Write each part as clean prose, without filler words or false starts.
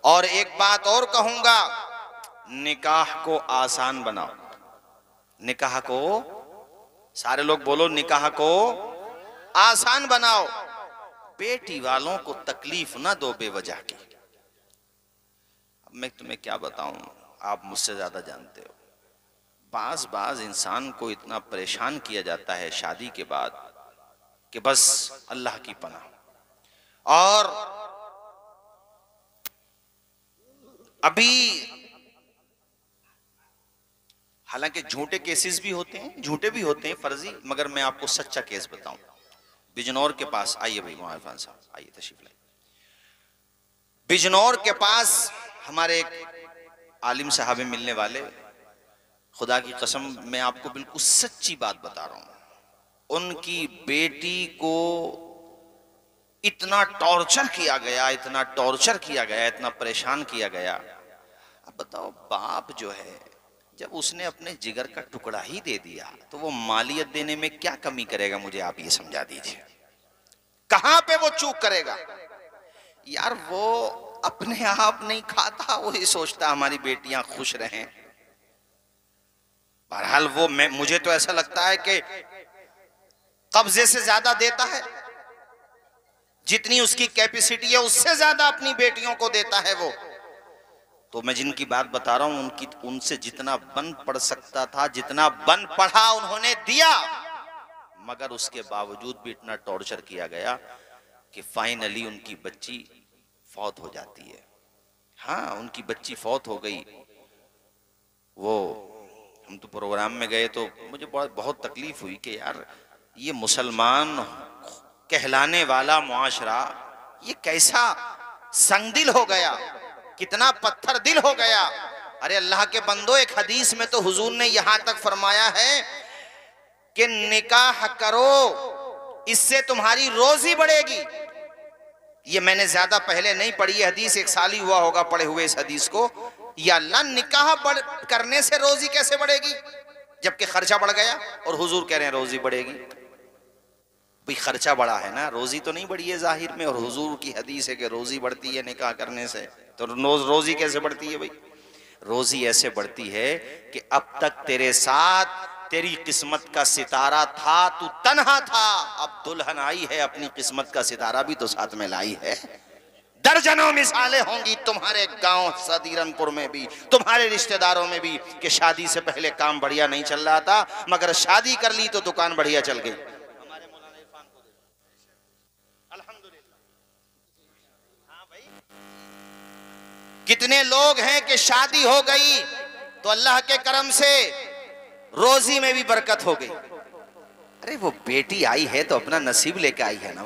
और एक बात और कहूंगा, निकाह को आसान बनाओ। निकाह को, सारे लोग बोलो, निकाह को आसान बनाओ। बेटी वालों को तकलीफ ना दो बेवजह की। अब मैं तुम्हें क्या बताऊं, आप मुझसे ज्यादा जानते हो। बाज इंसान को इतना परेशान किया जाता है शादी के बाद कि बस अल्लाह की पनाह। और अभी हालांकि झूठे केसेस भी होते हैं, झूठे भी होते हैं फर्जी, मगर मैं आपको सच्चा केस बताऊं। बिजनौर के पास, आइए भाई मोहन साहब, आइए तशरीफ लाइए। बिजनौर के पास हमारे एक आलिम साहब मिलने वाले, खुदा की कसम मैं आपको बिल्कुल सच्ची बात बता रहा हूं, उनकी बेटी को इतना टॉर्चर किया गया, इतना टॉर्चर किया गया, इतना परेशान किया गया। अब बताओ, बाप जो है, जब उसने अपने जिगर का टुकड़ा ही दे दिया तो वो मालियत देने में क्या कमी करेगा? मुझे आप ये समझा दीजिए, कहां पे वो चूक करेगा? यार वो अपने आप नहीं खाता, वो ही सोचता हमारी बेटियां खुश रहें। बहरहाल वो, मुझे तो ऐसा लगता है कि कब्जे से ज्यादा देता है, जितनी उसकी कैपेसिटी है उससे ज्यादा अपनी बेटियों को देता है वो। तो मैं जिनकी बात बता रहा हूं, उनसे जितना बन पड़ सकता था, जितना बन पड़ा उन्होंने दिया, मगर उसके बावजूद भी इतना टॉर्चर किया गया कि फाइनली उनकी बच्ची फौत हो जाती है। हाँ, उनकी बच्ची फौत हो गई। वो, हम तो प्रोग्राम में गए तो मुझे बहुत तकलीफ हुई कि यार ये मुसलमान कहलाने वाला मुआशरा ये कैसा संगदिल हो गया, कितना पत्थर दिल हो गया। अरे अल्लाह के बंदो, एक हदीस में तो हुजूर ने यहां तक फरमाया है कि निकाह करो, इससे तुम्हारी रोजी बढ़ेगी। ये मैंने ज्यादा पहले नहीं पढ़ी है हदीस, एक साल ही हुआ होगा पढ़े हुए इस हदीस को। या अल्लाह, निकाह करने से रोजी कैसे बढ़ेगी जबकि खर्चा बढ़ गया? और हुजूर कह रहे हैं रोजी बढ़ेगी। भाई खर्चा बढ़ा है ना, रोजी तो नहीं बढ़ी है जाहिर में। और हुजूर की हदीस है कि रोजी बढ़ती है निकाह करने से, तो रोजी कैसे बढ़ती है? भाई रोजी ऐसे बढ़ती है कि अब तक तेरे साथ तेरी किस्मत का सितारा था, तू तन्हा था, अब दुल्हन आई है, अपनी किस्मत का सितारा भी तो साथ में लाई है। दर्जनों मिसालें होंगी तुम्हारे गांव सदीरनपुर में भी, तुम्हारे रिश्तेदारों में भी, कि शादी से पहले काम बढ़िया नहीं चल रहा था, मगर शादी कर ली तो दुकान बढ़िया चल गई। हमारे मौलाना इरफान को अल्हम्दुलिल्लाह। हाँ भाई, कितने लोग हैं कि शादी हो गई तो अल्लाह के करम से रोजी में भी बरकत हो गई। अरे वो बेटी आई है तो अपना नसीब लेकर आई है ना,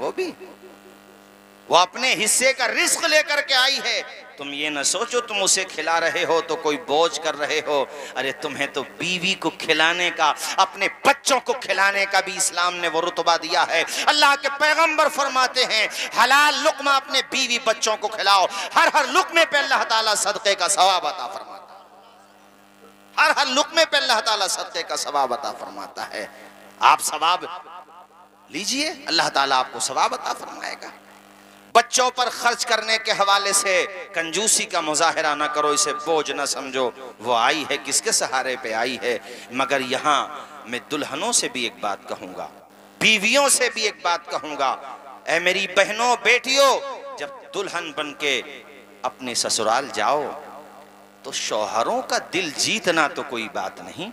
वो अपने हिस्से का रिस्क लेकर के आई है। तुम ये न सोचो तुम उसे खिला रहे हो तो कोई बोझ कर रहे हो। अरे तुम्हें तो बीवी को खिलाने का, अपने बच्चों को खिलाने का भी इस्लाम ने वो रुतबा दिया है। अल्लाह के पैगंबर फरमाते हैं, हलाल लुक्मा अपने बीवी बच्चों को खिलाओ, हर लुक्मे पे अल्लाह ताला सदक़े का सवाब अता फरमाता है। हर लुक्मे पे अल्लाह ताला सदक़े का सवाब अता फरमाता है। आप सवाब लीजिए, अल्लाह ताला आपको सवाब अता फरमाएगा। बच्चों पर खर्च करने के हवाले से कंजूसी का मुजाहिरा ना करो, इसे बोझ ना समझो। वो आई है, किसके सहारे पे आई है। मगर यहाँ मैं दुल्हनों से भी एक बात कहूंगा, बीवियों से भी एक बात कहूंगा, ऐ मेरी बहनों बेटियों, जब दुल्हन बन के अपने ससुराल जाओ तो शौहरों का दिल जीतना तो कोई बात नहीं।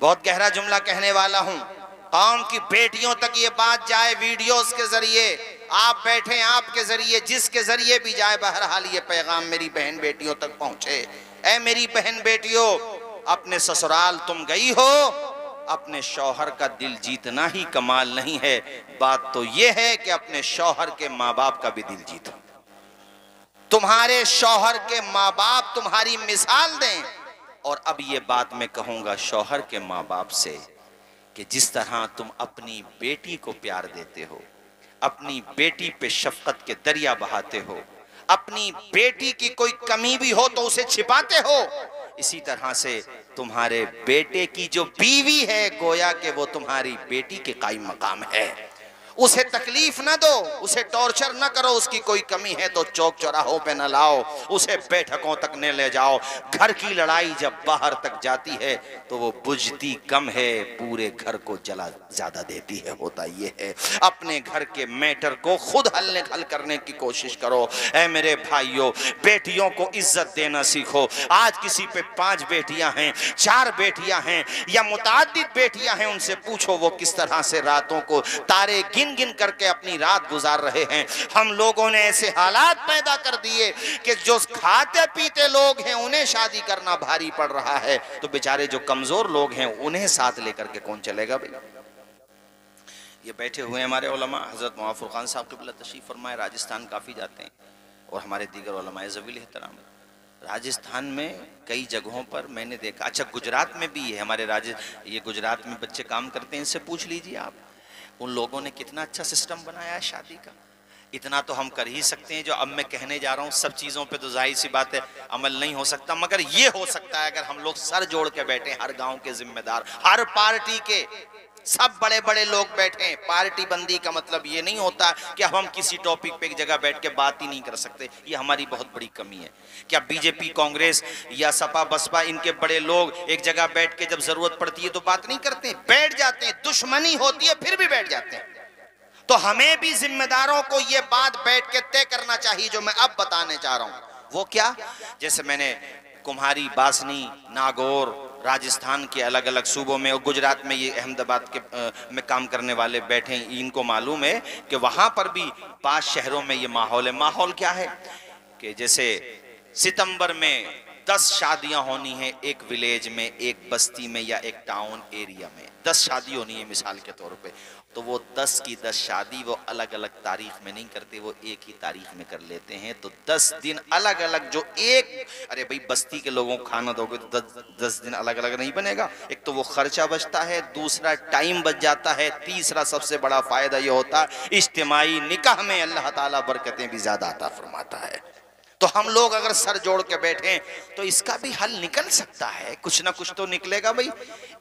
बहुत गहरा जुमला कहने वाला हूं, कौम की बेटियों तक ये बात जाए, वीडियोस के जरिए, आप बैठे आपके जरिए, जिसके जरिए भी जाए, बहरहाल ये पैगाम मेरी बहन बेटियों तक पहुंचे। ऐ मेरी बहन बेटियों, अपने ससुराल तुम गई हो, अपने शौहर का दिल जीतना ही कमाल नहीं है, बात तो ये है कि अपने शौहर के माँ बाप का भी दिल जीतो। तुम्हारे शौहर के माँ बाप तुम्हारी मिसाल दें। और अब ये बात मैं कहूंगा शौहर के माँ बाप से कि जिस तरह तुम अपनी बेटी को प्यार देते हो, अपनी बेटी पे शफकत के दरिया बहाते हो, अपनी बेटी की कोई कमी भी हो तो उसे छिपाते हो, इसी तरह से तुम्हारे बेटे की जो बीवी है, गोया कि वो तुम्हारी बेटी के कायम मकाम है। उसे तकलीफ ना दो, उसे टॉर्चर ना करो, उसकी कोई कमी है तो चौक चौराहों पे न लाओ, उसे बैठकों तक न ले जाओ। घर की लड़ाई जब बाहर तक जाती है तो वो बुझती कम है, पूरे घर को जला ज्यादा देती है। होता ये है, अपने घर के मैटर को खुद हल करने की कोशिश करो। ऐ मेरे भाइयों, बेटियों को इज्जत देना सीखो। आज किसी पे 5 बेटियां हैं, 4 बेटियां हैं या मुताद्दिद बेटियां हैं, उनसे पूछो वो किस तरह से रातों को तारे गिन गिन करके अपनी रात गुजार रहे हैं। हम लोगों ने ऐसे हालात पैदा कर दिए कि जो खाते पीते लोग हैं उन्हें शादी करना भारी पड़ रहा है, तो बेचारे जो कमजोर लोग हैं उन्हें साथ लेकर के कौन चलेगा भाई। ये बैठे हुए हमारे उलमा, हजरत मुआफ़ फुरकान साहब क़िबला तशरीफ़ फरमाए, राजस्थान काफ़ी जाते हैं, और हमारे दीगर उलमाए ज़वील एहतराम। राजस्थान में कई जगहों पर मैंने देखा, अच्छा गुजरात में भी है हमारे ये गुजरात में बच्चे काम करते हैं, इनसे पूछ लीजिए आप, उन लोगों ने कितना अच्छा सिस्टम बनाया है शादी का। इतना तो हम कर ही सकते हैं जो अब मैं कहने जा रहा हूँ। सब चीज़ों पे तो जाहिर सी बात है अमल नहीं हो सकता, मगर ये हो सकता है अगर हम लोग सर जोड़ के बैठे, हर गांव के जिम्मेदार, हर पार्टी के सब बड़े बड़े लोग बैठे। पार्टी बंदी का मतलब ये नहीं होता कि अब हम किसी टॉपिक पे एक जगह बैठ के बात ही नहीं कर सकते, ये हमारी बहुत बड़ी कमी है। क्या बीजेपी, कांग्रेस या सपा बसपा, इनके बड़े लोग एक जगह बैठ के जब जरूरत पड़ती है तो बात नहीं करते, बैठ जाते हैं, दुश्मनी होती है फिर भी बैठ जाते हैं। तो हमें भी जिम्मेदारों को ये बात बैठ के तय करना चाहिए जो मैं अब बताने जा रहा हूं। वो क्या, जैसे मैंने कुम्हारी, बासनी, नागौर, राजस्थान के अलग अलग सूबों में और गुजरात में ये अहमदाबाद के में काम करने वाले बैठे हैं, इनको मालूम है कि वहां पर भी 5 शहरों में ये माहौल है। माहौल क्या है कि जैसे सितंबर में 10 शादियां होनी है एक विलेज में, एक बस्ती में या एक टाउन एरिया में 10 शादी होनी है मिसाल के तौर पे, तो वो 10 की 10 शादी वो अलग अलग तारीख में नहीं करते, वो एक ही तारीख में कर लेते हैं। तो 10 दिन अलग अलग, जो एक, अरे भाई बस्ती के लोगों को खाना दोगे तो 10 दिन अलग अलग नहीं बनेगा। एक तो वो खर्चा बचता है, दूसरा टाइम बच जाता है, तीसरा सबसे बड़ा फायदा ये होता है इज्तिमाई निकाह में अल्लाह ताला बरकतें भी ज्यादा अता फरमाता है। तो हम लोग अगर सर जोड़ के बैठे तो इसका भी हल निकल सकता है, कुछ ना कुछ तो निकलेगा भाई।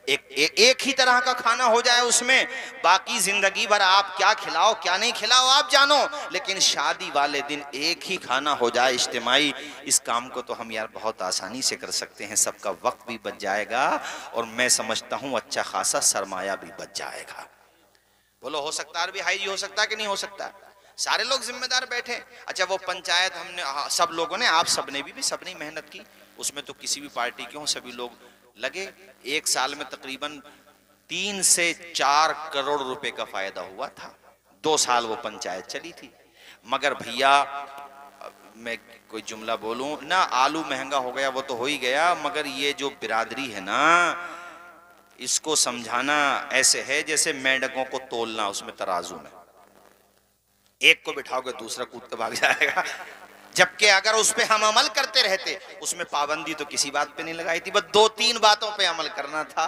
एक ही तरह का खाना हो जाए उसमें, बाकी जिंदगी भर आप क्या खिलाओ क्या नहीं खिलाओ आप जानो, लेकिन शादी वाले दिन एक ही खाना हो जाए इज्तिमाई। इस काम को तो हम यार बहुत आसानी से कर सकते हैं, सबका वक्त भी बच जाएगा और मैं समझता हूँ अच्छा खासा सरमाया भी बच जाएगा। बोलो हो सकता है भी हाई जी, हो सकता है कि नहीं हो सकता? सारे लोग जिम्मेदार बैठे। अच्छा वो पंचायत हमने सब लोगों ने, आप सबने भी सबने मेहनत की, उसमें तो किसी भी पार्टी के हों सभी लोग लगे। एक साल में तकरीबन 3 से 4 करोड़ रुपए का फायदा हुआ था। 2 साल वो पंचायत चली थी। मगर भैया मैं कोई जुमला बोलूं ना, आलू महंगा हो गया वो तो हो ही गया, मगर ये जो बिरादरी है ना, इसको समझाना ऐसे है जैसे मेंढकों को तोलना उसमें तराजू में, एक को बिठाओगे दूसरा कूद के भाग जाएगा। जबकि अगर उस पे हम अमल करते रहते, उसमें पाबंदी तो किसी बात पे नहीं लगाई थी, बस 2-3 बातों पे अमल करना था।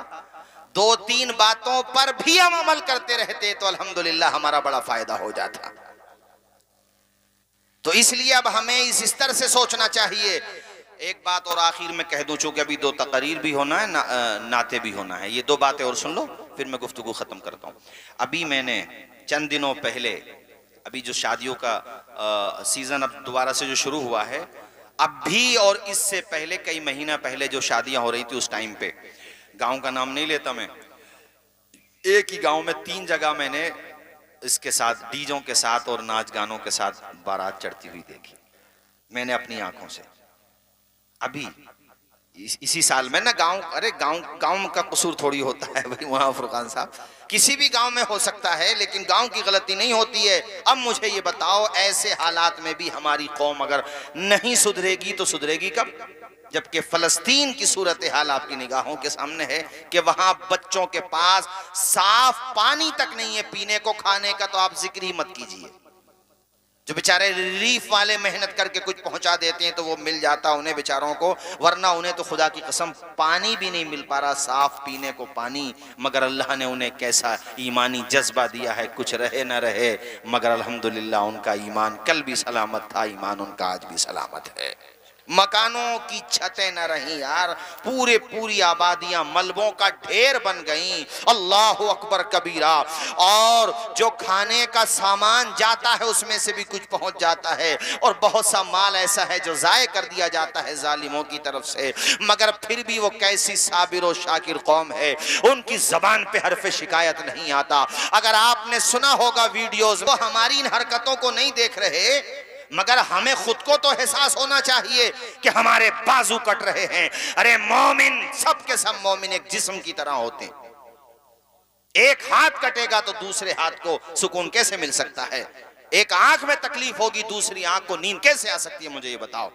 2-3 बातों पर भी हम अमल करते रहते तो अल्हम्दुलिल्लाह हमारा बड़ा फायदा हो जाता। तो इसलिए अब हमें इस स्तर से सोचना चाहिए। एक बात और आखिर में कह दूं, चूंकि अभी 2 तकरीर भी होना है, नाते भी होना है, ये 2 बातें और सुन लो फिर मैं गुफ्तगू खत्म करता हूं। अभी मैंने चंद दिनों पहले, अभी जो शादियों का सीजन अब दोबारा से जो शुरू हुआ है, अब भी और इससे पहले कई महीना पहले जो शादियां हो रही थी उस टाइम पे, गांव का नाम नहीं लेता मैं, एक ही गांव में 3 जगह मैंने इसके साथ डीजों के साथ और नाच गानों के साथ बारात चढ़ती हुई देखी, मैंने अपनी आंखों से। अभी इसी साल में ना गांव, अरे गांव का कसूर थोड़ी होता है भाई वहां फुरकान साहब, किसी भी गांव में हो सकता है, लेकिन गांव की गलती नहीं होती है। अब मुझे ये बताओ, ऐसे हालात में भी हमारी कौम अगर नहीं सुधरेगी तो सुधरेगी कब? जबकि फलस्तीन की सूरत हाल आपकी निगाहों के सामने है कि वहां बच्चों के पास साफ पानी तक नहीं है पीने को, खाने का तो आप जिक्र ही मत कीजिए। जो बेचारे रिलीफ वाले मेहनत करके कुछ पहुंचा देते हैं तो वो मिल जाता उन्हें बेचारों को, वरना उन्हें तो खुदा की कसम पानी भी नहीं मिल पा रहा, साफ पीने को पानी। मगर अल्लाह ने उन्हें कैसा ईमानी जज्बा दिया है, कुछ रहे न रहे, मगर अल्हम्दुलिल्लाह उनका ईमान कल भी सलामत था, ईमान उनका आज भी सलामत है। मकानों की छतें न रही यार, पूरी आबादियां मलबों का ढेर बन गईं। अल्लाह अकबर कबीरा। और जो खाने का सामान जाता है उसमें से भी कुछ पहुंच जाता है, और बहुत सा माल ऐसा है जो जाय कर दिया जाता है जालिमों की तरफ से। मगर फिर भी वो कैसी साबिर और शाकिर कौम है, उनकी जबान पे हरफ शिकायत नहीं आता। अगर आपने सुना होगा वीडियोस, वो हमारी इन हरकतों को नहीं देख रहे, मगर हमें खुद को तो एहसास होना चाहिए कि हमारे बाजू कट रहे हैं। अरे मोमिन, सब के सब मोमिन एक जिस्म की तरह होते हैं। एक हाथ कटेगा तो दूसरे हाथ को सुकून कैसे मिल सकता है? एक आंख में तकलीफ होगी, दूसरी आंख को नींद कैसे आ सकती है? मुझे ये बताओ।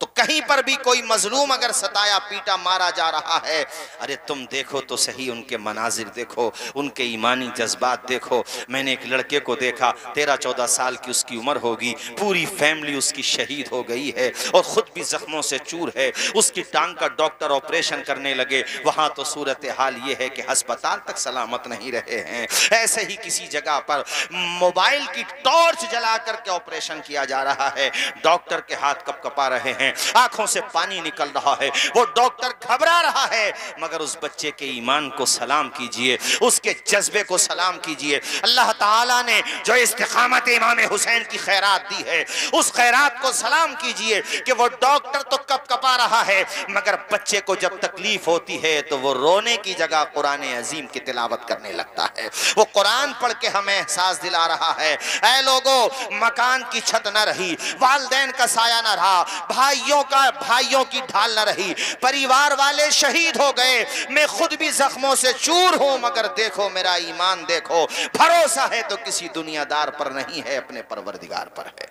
तो कहीं पर भी कोई मजलूम अगर सताया पीटा मारा जा रहा है, अरे तुम देखो तो सही, उनके मनाजिर देखो, उनके ईमानी जज्बात देखो। मैंने एक लड़के को देखा, 13-14 साल की उसकी उम्र होगी, पूरी फैमिली उसकी शहीद हो गई है और खुद भी जख्मों से चूर है। उसकी टांग का डॉक्टर ऑपरेशन करने लगे, वहां तो सूरत हाल ये है कि अस्पताल तक सलामत नहीं रहे हैं। ऐसे ही किसी जगह पर मोबाइल की टॉर्च जला करके ऑपरेशन किया जा रहा है, डॉक्टर के हाथ कपकपा रहे हैं, आंखों से पानी निकल रहा है, वो डॉक्टर घबरा रहा है। मगर उस बच्चे के ईमान को सलाम कीजिए, उसके जज्बे को सलाम कीजिए। अल्लाह ताला ने जो इस्तिकामत इमाम हुसैन की खैरात दी है, उस खैरात को सलाम कीजिए कि वो डॉक्टर तो कपकपा रहा है, मगर बच्चे को जब तकलीफ होती है तो वो रोने की जगह कुरान अजीम की तिलावत करने लगता है। वो कुरान पढ़ के हमें एहसास दिला रहा है, ऐ लोगों, मकान की छत न रही, वालिदैन का साया न रहा, भाइयों की ढाल न रही, परिवार वाले शहीद हो गए, मैं खुद भी जख्मों से चूर हूं, मगर देखो मेरा ईमान देखो, भरोसा है तो किसी दुनियादार पर नहीं है, अपने परवरदिगार पर है।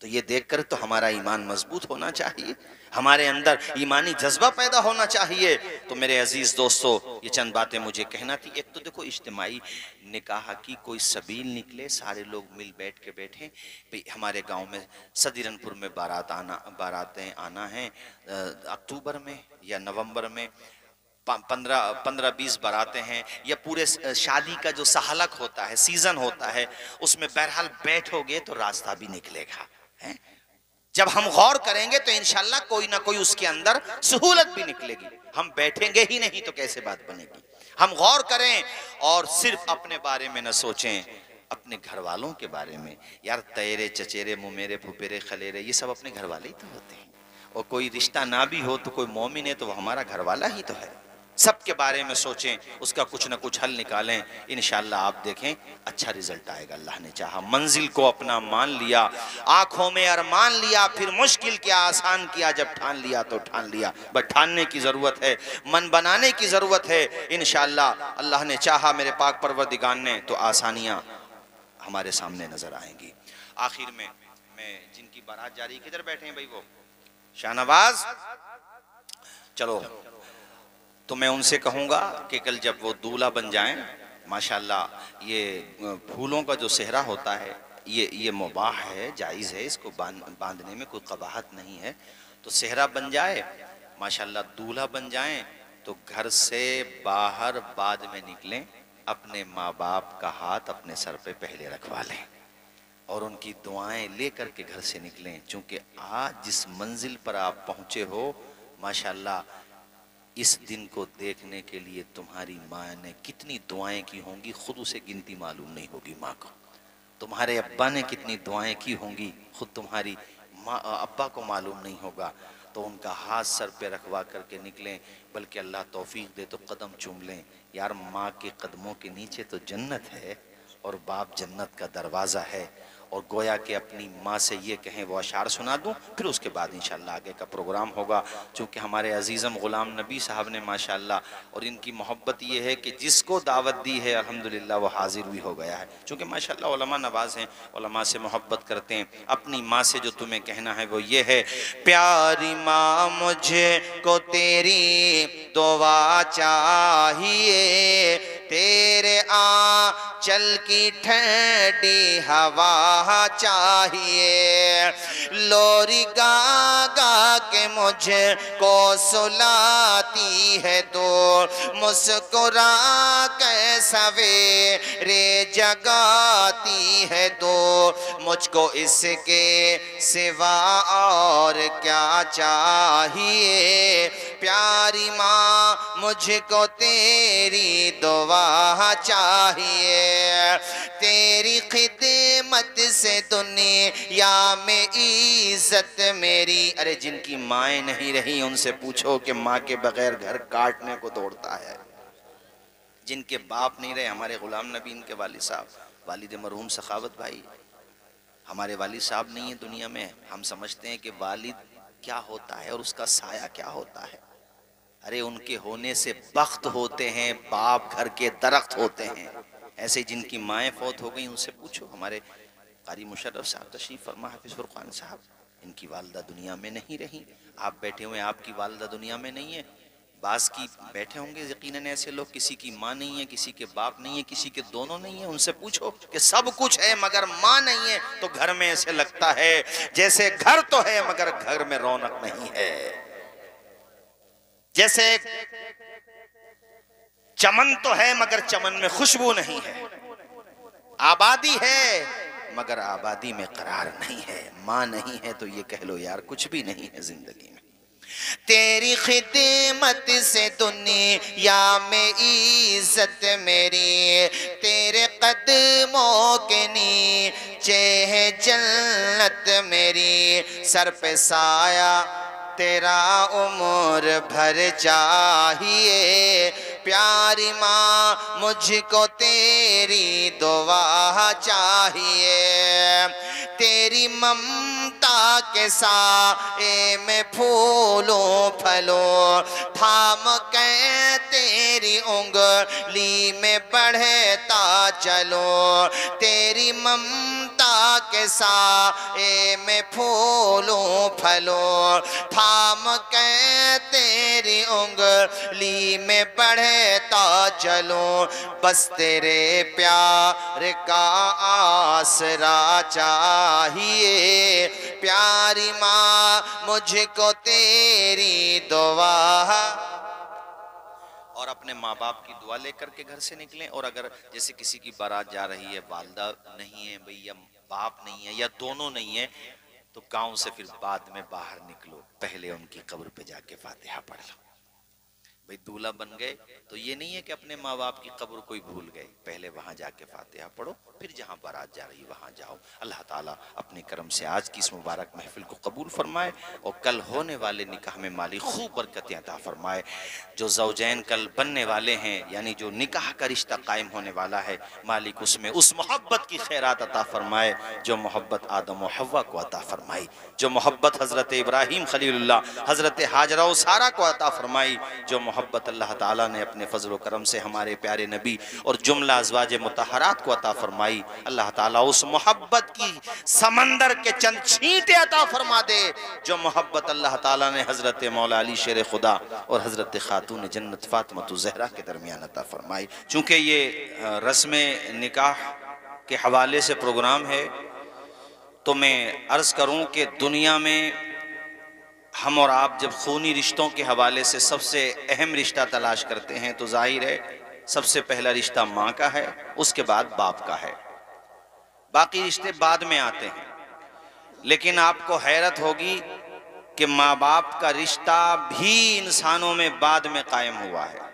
तो ये देखकर तो हमारा ईमान मजबूत होना चाहिए, हमारे अंदर ईमानी जज्बा पैदा होना चाहिए। तो मेरे अजीज दोस्तों, ये चंद बातें मुझे कहना थी। एक तो देखो, इज्तिमाई निकाह की कोई सबील निकले, सारे लोग मिल बैठ के बैठे भाई, हमारे गांव में सदीरनपुर में बारातें आना है अक्टूबर में या नवंबर में, 15-20 बारातें हैं, या पूरे शादी का जो सहलक होता है, सीजन होता है, उसमें बहरहाल बैठोगे तो रास्ता भी निकलेगा है? जब हम गौर करेंगे तो इंशाल्लाह कोई ना कोई उसके अंदर सहूलत भी निकलेगी। हम बैठेंगे ही नहीं तो कैसे बात बनेगी? हम गौर करें और सिर्फ अपने बारे में न सोचें, अपने घर वालों के बारे में। यार, तेरे चचेरे मुमेरे फुफेरे खलेरे ये सब अपने घर वाले ही तो होते हैं, और कोई रिश्ता ना भी हो तो कोई मोमिन है तो वो हमारा घर वाला ही तो है। सबके बारे में सोचें, उसका कुछ ना कुछ हल निकालें, इंशाल्लाह आप देखें अच्छा रिजल्ट आएगा। अल्लाह ने चाहा, मंजिल को अपना मान लिया, आंखों में अरमान लिया, फिर मुश्किल क्या आसान किया, जब ठान लिया तो ठान लिया। बस ठानने की ज़रूरत है, मन बनाने की ज़रूरत है। इंशाल्लाह अल्लाह ने चाहा, मेरे पाक परवरदिगार ने, तो आसानियाँ हमारे सामने नज़र आएंगी। आखिर में मैं जिनकी बारात जा रही, किधर बैठे हैं भाई वो शाहनवाज, चलो, तो मैं उनसे कहूँगा कि कल जब वो दूल्हा बन जाएं, माशाल्लाह ये फूलों का जो सेहरा होता है ये मुबाह है, जायज़ है, इसको बांधने में कोई कबाहत नहीं है। तो सेहरा बन जाए, माशाल्लाह दूल्हा बन जाएं, तो घर से बाहर बाद में निकलें, अपने माँ बाप का हाथ अपने सर पे पहले रखवा लें और उनकी दुआएं लेकर के घर से निकलें। चूँकि आज जिस मंजिल पर आप पहुँचे हो, माशाल्लाह इस दिन को देखने के लिए तुम्हारी माँ ने कितनी दुआएं की होंगी, खुद उसे गिनती मालूम नहीं होगी माँ को। तुम्हारे अब्बा ने कितनी दुआएं की होंगी, खुद तुम्हारी माँ अब्बा को मालूम नहीं होगा। तो उनका हाथ सर पे रखवा करके निकलें, बल्कि अल्लाह तौफीक दे तो कदम चूम लें। यार, माँ के कदमों के नीचे तो जन्नत है और बाप जन्नत का दरवाज़ा है। और गोया कि अपनी माँ से ये कहें, वो अशार सुना दूँ, फिर उसके बाद इंशाल्लाह आगे का प्रोग्राम होगा। चूँकि हमारे अजीज़म ग़ुलाम नबी साहब ने माशाल्लाह, और इनकी मोहब्बत ये है कि जिसको दावत दी है अल्हम्दुलिल्लाह वो हाजिर भी हो गया है। चूँकि माशाल्लाह उलमा नवाज़ हैं, उलमा से मोहब्बत करते हैं। अपनी माँ से जो तुम्हें कहना है वो ये है, प्यारी माँ मुझे को तेरी दुआ चाहिए, तेरे आंचल की ठंडी हवा चाहिए। लोरी गा गा के मुझको सुलाती है तो मुस्कुरा के सवेरे जगाती है तो मुझको इसके सिवा और क्या चाहिए। प्यारी माँ मुझको तेरी दुआ चाहिए। तेरी खिदमत से दुनिया में इज्जत मेरी। अरे जिनकी माएँ नहीं रही उनसे पूछो कि माँ के बगैर घर काटने को दौड़ता है। जिनके बाप नहीं रहे, हमारे गुलाम नबी इनके वालिद साहब, वालिद मरहूम सखावत भाई, हमारे वालिद साहब नहीं है दुनिया में। हम समझते हैं कि वालिद क्या होता है और उसका साया क्या होता है। अरे उनके होने से बख्त होते हैं, बाप घर के दरख्त होते हैं। ऐसे जिनकी माएँ फौत हो गई उनसे पूछो। हमारे कारी मुशर्रफ साहब तशरीफ फरमा, हाफिज फुरकान साहब, इनकी वालदा दुनिया में नहीं रही। आप बैठे हुए, आपकी वालदा दुनिया में नहीं है। बास की बैठे होंगे यकीनन ऐसे लोग, किसी की माँ नहीं है, किसी के बाप नहीं है, किसी के दोनों नहीं है। उनसे पूछो कि सब कुछ है मगर माँ नहीं है, तो घर में ऐसे लगता है जैसे घर तो है मगर घर में रौनक नहीं है। जैसे चमन तो है मगर चमन में खुशबू नहीं है। आबादी है मगर आबादी में करार नहीं है। माँ नहीं है तो ये कह लो यार कुछ भी नहीं है जिंदगी में। तेरी खिदमत से दुनिया में इज्जत मेरी। तेरे कदमों के नीचे है जन्नत मेरी। सर पे साया तेरा उम्र भर चाहिए। प्यारी माँ मुझको तेरी दुआ चाहिए। तेरी ममता के साए में फूलों फलों थाम के तेरी उंगली में बढ़ता चलो। तेरी ममता के साए में फूलों फलों थाम के तेरी उंगली में बढ़ता चलो। बस तेरे प्यार का आसरा चाहिए। प्यारी माँ मुझको तेरी दुआ। और अपने माँ बाप की दुआ लेकर के घर से निकलें। और अगर जैसे किसी की बारात जा रही है, वालदा नहीं है भाई या बाप नहीं है या दोनों नहीं है, तो गांव से फिर बाद में बाहर निकलो, पहले उनकी कब्र पे जाके फातिहा पढ़ लो। भाई दूल्हा बन गए तो ये नहीं है कि अपने माँ बाप की कब्र कोई भूल गए, पहले वहां जाके फातिहा पढ़ो, फिर जहां बारात जा रही वहां जाओ। अल्लाह ताला अपने करम से आज की इस मुबारक महफिल को कबूल फरमाए और कल होने वाले निकाह में मालिक खूब बरकतें अता फरमाए। जो ज़ौजैन कल बनने वाले हैं, यानी जो निकाह का रिश्ता कायम होने वाला है, मालिक उसमें उस मोहब्बत की खैरात अता फरमाए जो मोहब्बत आदम और हव्वा को अता फरमाई, जो मोहब्बत हज़रत इब्राहीम खलीलुल्लाह हज़रत हाजरा और सारा को अता फरमाई, जो मोहब्बत अल्लाह ताला ने अपने फजल करम से हमारे प्यारे नबी और जुमला अज़वाज मुतहरात को अता फरमाई। अल्लाह ताला उस मोहब्बत की समंदर के चंद छींटे अता फरमा दे जो मोहब्बत अल्लाह ताला ने हज़रत मौला अली शेर खुदा और हज़रत खातून जन्नत फातिमा ज़हरा के दरमियान अता फरमाई। चूँकि ये रस्म निकाह के हवाले से प्रोग्राम है, तो मैं अर्ज़ करूँ कि दुनिया में हम और आप जब खूनी रिश्तों के हवाले से सबसे अहम रिश्ता तलाश करते हैं तो जाहिर है सबसे पहला रिश्ता माँ का है, उसके बाद बाप का है, बाकी रिश्ते बाद में आते हैं। लेकिन आपको हैरत होगी कि माँ बाप का रिश्ता भी इंसानों में बाद में कायम हुआ है।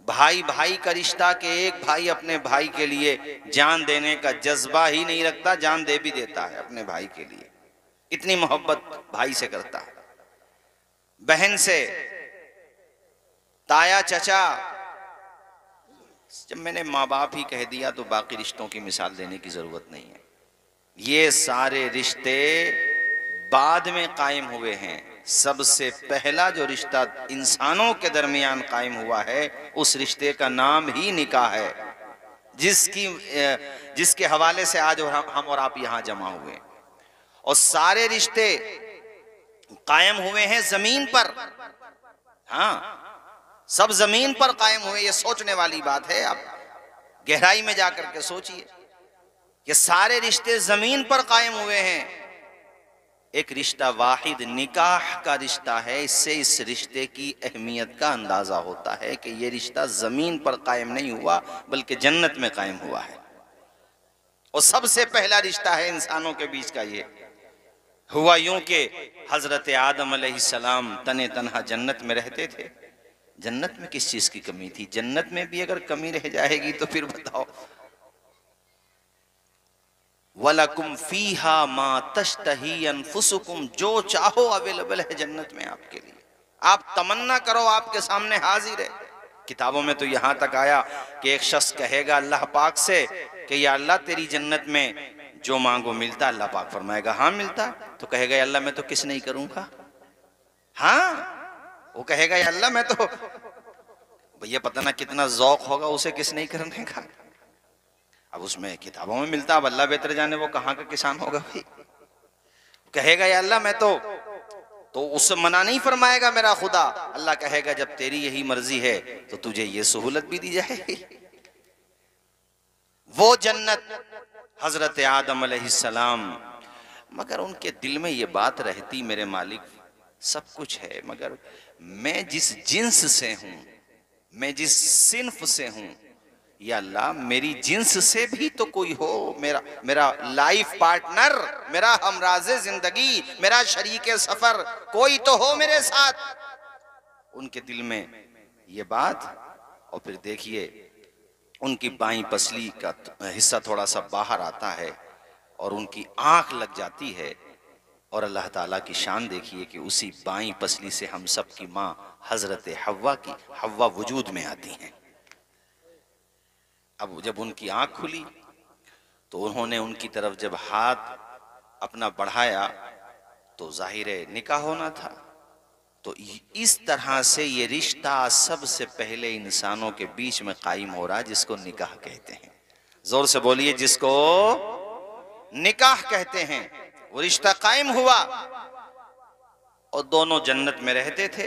भाई भाई का रिश्ता कि एक भाई अपने भाई के लिए जान देने का जज्बा ही नहीं रखता, जान दे भी देता है अपने भाई के लिए, इतनी मोहब्बत भाई से करता है। बहन से, ताया चाचा, जब मैंने माँ बाप ही कह दिया तो बाकी रिश्तों की मिसाल देने की जरूरत नहीं है। ये सारे रिश्ते बाद में कायम हुए हैं। सबसे पहला जो रिश्ता इंसानों के दरमियान कायम हुआ है उस रिश्ते का नाम ही निकाह है, जिसके हवाले से आज हम और आप यहां जमा हुए। और सारे रिश्ते कायम हुए हैं जमीन पर। हाँ, सब जमीन पर कायम हुए। ये सोचने वाली बात है। आप गहराई में जाकर के सोचिए कि सारे रिश्ते जमीन पर कायम हुए हैं। एक रिश्ता वाहिद निकाह का रिश्ता है। इससे इस रिश्ते की अहमियत का अंदाजा होता है कि ये रिश्ता जमीन पर कायम नहीं हुआ बल्कि जन्नत में कायम हुआ है। और सबसे पहला रिश्ता है इंसानों के बीच का। ये हुआ यूं कि हजरत आदम अलैहिस्सलाम तने तन्हा जन्नत में रहते थे। जन्नत में किस चीज की कमी थी? जन्नत में भी अगर कमी रह जाएगी तो फिर बताओ। वलकुम फीहा मा तश्तही अनफुसुकुम, जो चाहो अवेलेबल है जन्नत में आपके लिए। आप तमन्ना करो, आपके सामने हाजिर है। किताबों में तो यहां तक आया कि एक शख्स कहेगा अल्लाह पाक से कि या अल्लाह तेरी जन्नत में जो मांगो मिलता। अल्लाह पाक फरमाएगा हाँ मिलता। तो कहेगा या अल्लाह मैं तो किस नहीं करूंगा। हाँ, वो कहेगा या अल्लाह मैं तो, भैया पता ना कितना ज़ौक होगा उसे किस नहीं करने का। अब उसमें किताबों में मिलता, अब अल्लाह बेहतर जाने वो कहाँ का किसान होगा भाई। कहेगा या अल्लाह मैं तो उससे मना नहीं फरमाएगा मेरा खुदा। अल्लाह कहेगा जब तेरी यही मर्जी है तो तुझे ये सहूलत भी दी जाएगी। वो जन्नत हजरत आदम अलैहिस्सलाम, मगर उनके दिल में ये बात रहती मेरे मालिक सब कुछ है, मगर मैं जिस जिन्स से हूं, मैं जिस सिन्फ से हूं, या अल्लाह मेरी जिन्स से भी तो कोई हो, मेरा लाइफ पार्टनर, मेरा हमराज़े जिंदगी, मेरा शरीके सफर कोई तो हो मेरे साथ। उनके दिल में ये बात। और फिर देखिए उनकी बाईं पसली का हिस्सा थोड़ा सा बाहर आता है और उनकी आंख लग जाती है। और अल्लाह ताला की शान देखिए कि उसी बाईं पसली से हम सब की माँ हजरत हव्वा वजूद में आती हैं। अब जब उनकी आंख खुली तो उन्होंने उनकी तरफ जब हाथ अपना बढ़ाया तो जाहिर है निकाह होना था। तो इस तरह से ये रिश्ता सबसे पहले इंसानों के बीच में कायम हो रहा है, जिसको निकाह कहते हैं। जोर से बोलिए, जिसको निकाह कहते हैं। वो रिश्ता कायम हुआ और दोनों जन्नत में रहते थे।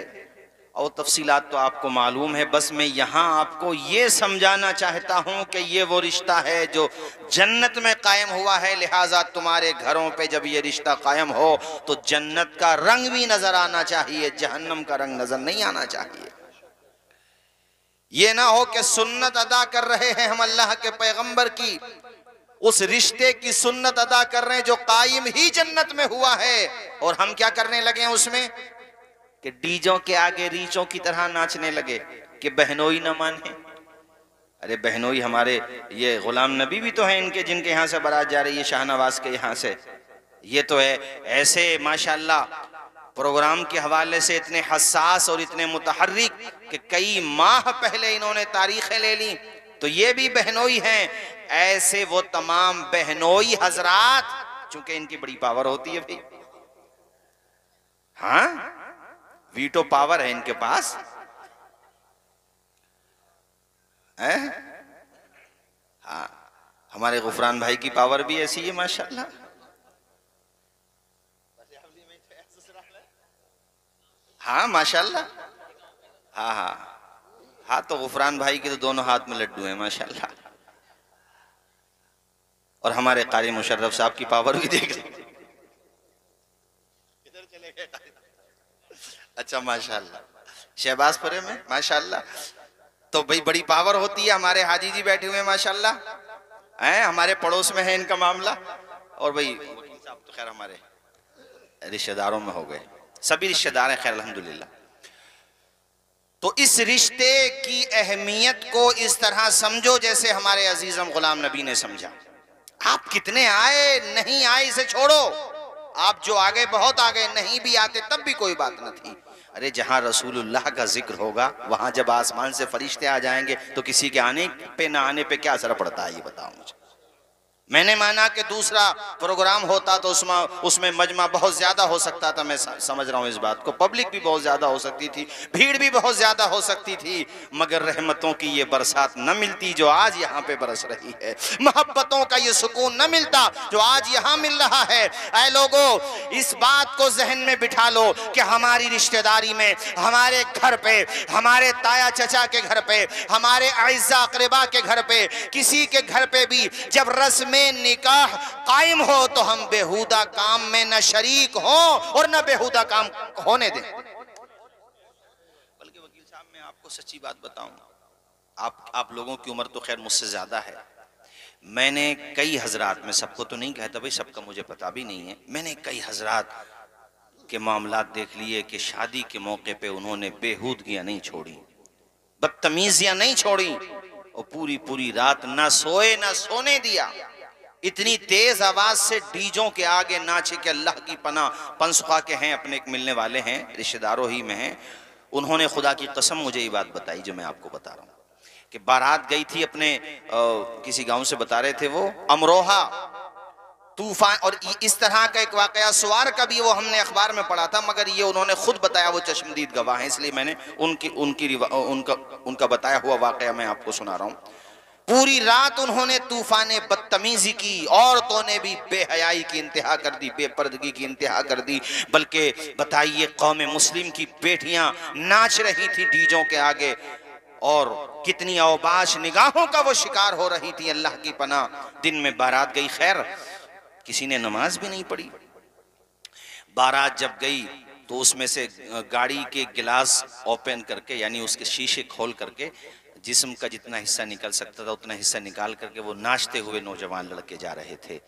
और तफसीलात तो आपको मालूम है, बस मैं यहाँ आपको ये समझाना चाहता हूँ कि ये वो रिश्ता है जो जन्नत में कायम हुआ है। लिहाजा तुम्हारे घरों पे जब ये रिश्ता कायम हो तो जन्नत का रंग भी नजर आना चाहिए, जहन्नम का रंग नजर नहीं आना चाहिए। ये ना हो कि सुन्नत अदा कर रहे हैं हम अल्लाह के पैगंबर की, उस रिश्ते की सुन्नत अदा कर रहे हैं जो कायम ही जन्नत में हुआ है, और हम क्या करने लगे हैं उसमें कि डीजों के आगे रीचों की तरह नाचने लगे कि बहनोई न माने। अरे बहनोई हमारे ये गुलाम नबी भी तो हैं इनके, जिनके यहाँ से बारात जा रही है शाहनवाज के यहाँ से। ये तो है ऐसे माशाल्लाह प्रोग्राम के हवाले से इतने हसास और इतने मुतहर्रिक कि कई माह पहले इन्होंने तारीखें ले ली। तो ये भी बहनोई हैं। ऐसे वो तमाम बहनोई हजरात, चूंकि इनकी बड़ी पावर होती है भाई, हाँ वीटो पावर है इनके पास है। हाँ, हमारे गुफरान भाई की पावर भी ऐसी है माशाल्लाह। हाँ माशाल्लाह। हाँ हाँ हाँ, तो गुफरान भाई के तो दोनों हाथ में लड्डू हैं माशाल्लाह। और हमारे कारी मुशर्रफ साहब की पावर भी देख ली। इधर चले गए। अच्छा माशाल्लाह, शहबाजपुरे में माशाल्लाह। तो भाई बड़ी पावर होती है। हमारे हाजी जी बैठे हुए हैं माशाल्लाह, हैं हमारे पड़ोस में है इनका मामला। और भाई वकील साहब तो खैर हमारे रिश्तेदारों में हो गए, सभी रिश्तेदार हैं खैर अल्हम्दुलिल्लाह। तो इस रिश्ते की अहमियत को इस तरह समझो जैसे हमारे अजीजम गुलाम नबी ने समझा। आप कितने आए नहीं आए इसे छोड़ो, आप जो आगे बहुत आगे, नहीं भी आते तब भी कोई बात न थी। अरे जहां रसूलुल्लाह का जिक्र होगा वहां जब आसमान से फरिश्ते आ जाएंगे तो किसी के आने पे ना आने पे क्या असर पड़ता है ये बताओ मुझे। मैंने माना कि दूसरा प्रोग्राम होता तो उसमें मजमा बहुत ज्यादा हो सकता था। मैं समझ रहा हूं इस बात को, पब्लिक भी बहुत ज्यादा हो सकती थी, भीड़ भी बहुत ज्यादा हो सकती थी, मगर रहमतों की ये बरसात न मिलती जो आज यहाँ पे बरस रही है, मोहब्बतों का ये सुकून न मिलता जो आज यहाँ मिल रहा है। ऐ लोगों, इस बात को जहन में बिठा लो कि हमारी रिश्तेदारी में, हमारे घर पे, हमारे ताया चचा के घर पे, हमारे आइज़ा अक़रबा के घर पे, किसी के घर पे भी जब रस्म निकाह कायम हो तो हम बेहुदा काम में न शरीक हो और न बेहुदा काम होने दें। बल्कि वकील साहब, मैं आपको सच्ची बात बताऊं, आप लोगों की उम्र तो खैर मुझसे ज्यादा है। मैंने कई हजरात, मैं सबको तो नहीं कहता भाई, सबका मुझे पता भी नहीं है, मैंने कई हजरात के मामलात देख लिए कि शादी के मौके पे उन्होंने बेहूदगियां नहीं छोड़ी, बदतमीजियां नहीं छोड़ी, और पूरी पूरी रात ना सोए ना सोने दिया। इतनी तेज आवाज से डीजों के आगे नाचे कि अल्लाह की पनाह, पंसुखा के हैं, अपने एक मिलने वाले हैं, रिश्तेदारों ही में हैं, उन्होंने खुदा की कसम मुझे ये बात बताई जो मैं आपको बता रहा हूँ कि बारात गई थी अपने किसी गांव से, बता रहे थे वो, अमरोहा तूफान, और इस तरह का एक वाकया सुवार का भी वो हमने अखबार में पढ़ा था, मगर ये उन्होंने खुद बताया, वो चश्मदीद गवाह हैं, इसलिए मैंने उनका बताया हुआ वाकया मैं आपको सुना रहा हूँ। पूरी रात उन्होंने तूफाने बदतमीजी की, औरतों ने भी बेहयाई की इंतहा कर दी, बेपर्दगी की इंतहा कर दी, बल्कि बताइए कौम मुस्लिम की बेटियां नाच रही थी डीजों के आगे, और कितनी औबाश निगाहों का वो शिकार हो रही थी। अल्लाह की पनाह, दिन में बारात गई, खैर किसी ने नमाज भी नहीं पढ़ी। बारात जब गई तो उसमें से गाड़ी के गिलास ओपन करके, यानी उसके शीशे खोल करके जिस्म का जितना हिस्सा निकल सकता था उतना हिस्सा निकाल करके वो नाचते हुए नौजवान लड़के जा रहे थे।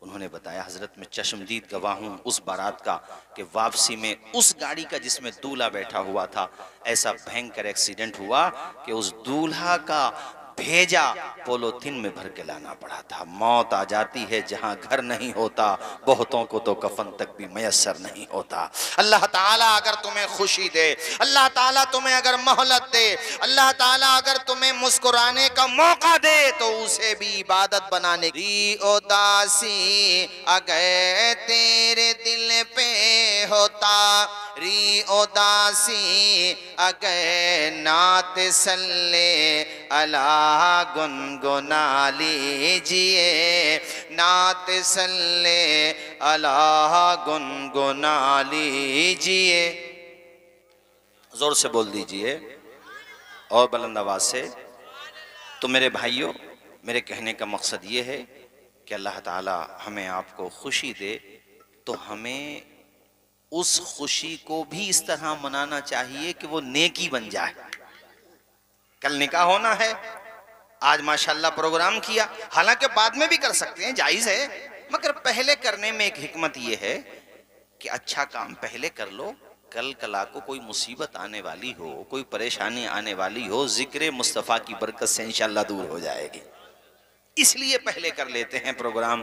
उन्होंने बताया, हजरत मैं चश्मदीद गवाह हूँ उस बारात का कि वापसी में उस गाड़ी का जिसमें दूल्हा बैठा हुआ था, ऐसा भयंकर एक्सीडेंट हुआ कि उस दूल्हा का भेजा पोलोथीन में भर के लाना पड़ा था। मौत आ जाती है जहां घर नहीं होता, बहुतों को तो कफन तक भी मयसर नहीं होता। अल्लाह ताला अगर तुम्हें खुशी दे, अल्लाह ताला तुम्हें अगर मोहलत दे, अल्लाह ताला अगर तुम्हें मुस्कुराने का मौका दे तो उसे भी इबादत बनाने की। उदासी अगर तेरे दिल पे होता, री उदासी अगर नात सल्ले अला गुनगुना लीजिए, नात सल्ले अला गुनगुना लीजिए, जोर से बोल दीजिए और बुलंद आवाज से। तो मेरे भाइयों, मेरे कहने का मकसद ये है कि अल्लाह ताला हमें आपको खुशी दे तो हमें उस खुशी को भी इस तरह मनाना चाहिए कि वो नेकी बन जाए। कल निकाह होना है, आज माशाल्लाह प्रोग्राम किया, हालांकि बाद में भी कर सकते हैं, जायज है, मगर पहले करने में एक हिकमत यह है कि अच्छा काम पहले कर लो, कल कला को कोई मुसीबत आने वाली हो, कोई परेशानी आने वाली हो, जिक्र मुस्तफ़ा की बरकत से इंशाल्लाह दूर हो जाएगी, इसलिए पहले कर लेते हैं प्रोग्राम।